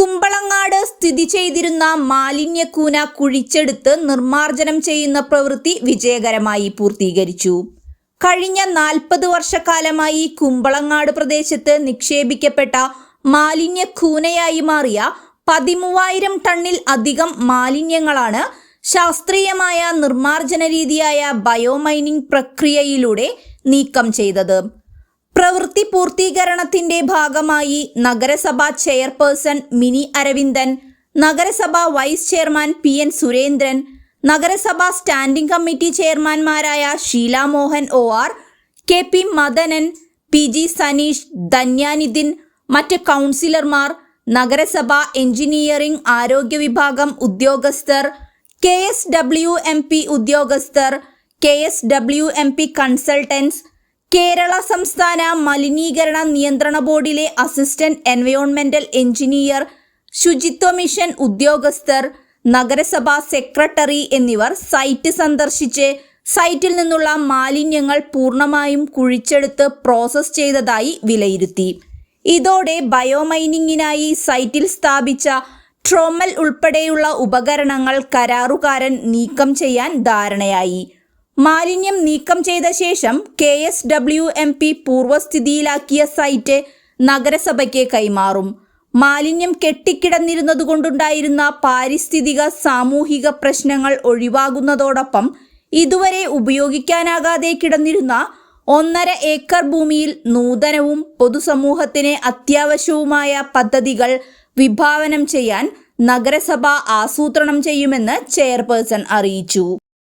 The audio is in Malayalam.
കുമ്പളങ്ങാട് സ്ഥിതി ചെയ്തിരുന്ന മാലിന്യക്കൂന കുഴിച്ചെടുത്ത് നിർമ്മാർജ്ജനം ചെയ്യുന്ന പ്രവൃത്തി വിജയകരമായി പൂർത്തീകരിച്ചു. കഴിഞ്ഞ 40 വർഷക്കാലമായി കുമ്പളങ്ങാട് പ്രദേശത്ത് നിക്ഷേപിക്കപ്പെട്ട മാലിന്യക്കൂനയായി മാറിയ 13,000 ടണ്ണിൽ അധികം മാലിന്യങ്ങളാണ് ശാസ്ത്രീയമായ നിർമ്മാർജ്ജന രീതിയായ ബയോമൈനിംഗ് പ്രക്രിയയിലൂടെ നീക്കം ചെയ്തത്. പ്രവൃത്തി പൂർത്തീകരണത്തിന്റെ ഭാഗമായി നഗരസഭാ ചെയർപേഴ്സൺ മിനി അരവിന്ദൻ, നഗരസഭാ വൈസ് ചെയർമാൻ PN സുരേന്ദ്രൻ, നഗരസഭാ സ്റ്റാൻഡിംഗ് കമ്മിറ്റി ചെയർമാൻമാരായ Sheela Mohan OR, KP Madanan, PG Saneesh, Dhanya Nidhin, മറ്റ് കൗൺസിലർമാർ, നഗരസഭാ എഞ്ചിനീയറിംഗ് ആരോഗ്യ വിഭാഗം ഉദ്യോഗസ്ഥർ, KSWMP ഉദ്യോഗസ്ഥർ, KSWMP കൺസൾട്ടൻസ്, കേരള സംസ്ഥാന മലിനീകരണ നിയന്ത്രണ ബോർഡിലെ അസിസ്റ്റന്റ് എൻവയോൺമെന്റൽ എഞ്ചിനീയർ, ശുചിത്വ മിഷൻ ഉദ്യോഗസ്ഥർ, നഗരസഭാ സെക്രട്ടറി എന്നിവർ സൈറ്റ് സന്ദർശിച്ച് സൈറ്റിൽ നിന്നുള്ള മാലിന്യങ്ങൾ പൂർണ്ണമായും കുഴിച്ചെടുത്ത് പ്രോസസ് ചെയ്തതായി വിലയിരുത്തി. ഇതോടെ ബയോമൈനിങ്ങിനായി സൈറ്റിൽ സ്ഥാപിച്ച ട്രോമൽ ഉൾപ്പെടെയുള്ള ഉപകരണങ്ങൾ കരാറുകാരൻ നീക്കം ചെയ്യാൻ ധാരണയായി. മാലിന്യം നീക്കം ചെയ്ത ശേഷം KSWMP പൂർവ്വസ്ഥിതിയിലാക്കിയ സൈറ്റ് നഗരസഭയ്ക്ക് കൈമാറും. മാലിന്യം കെട്ടിക്കിടന്നിരുന്നതുകൊണ്ടുണ്ടായിരുന്ന പാരിസ്ഥിതിക സാമൂഹിക പ്രശ്നങ്ങൾ ഒഴിവാകുന്നതോടൊപ്പം ഇതുവരെ ഉപയോഗിക്കാനാകാതെ കിടന്നിരുന്ന 1.5 ഏക്കർ ഭൂമിയിൽ നൂതനവും പൊതുസമൂഹത്തിന് അത്യാവശ്യവുമായ പദ്ധതികൾ വിഭാവനം ചെയ്യാൻ നഗരസഭ ആസൂത്രണം ചെയ്യുമെന്ന് ചെയർപേഴ്സൺ അറിയിച്ചു.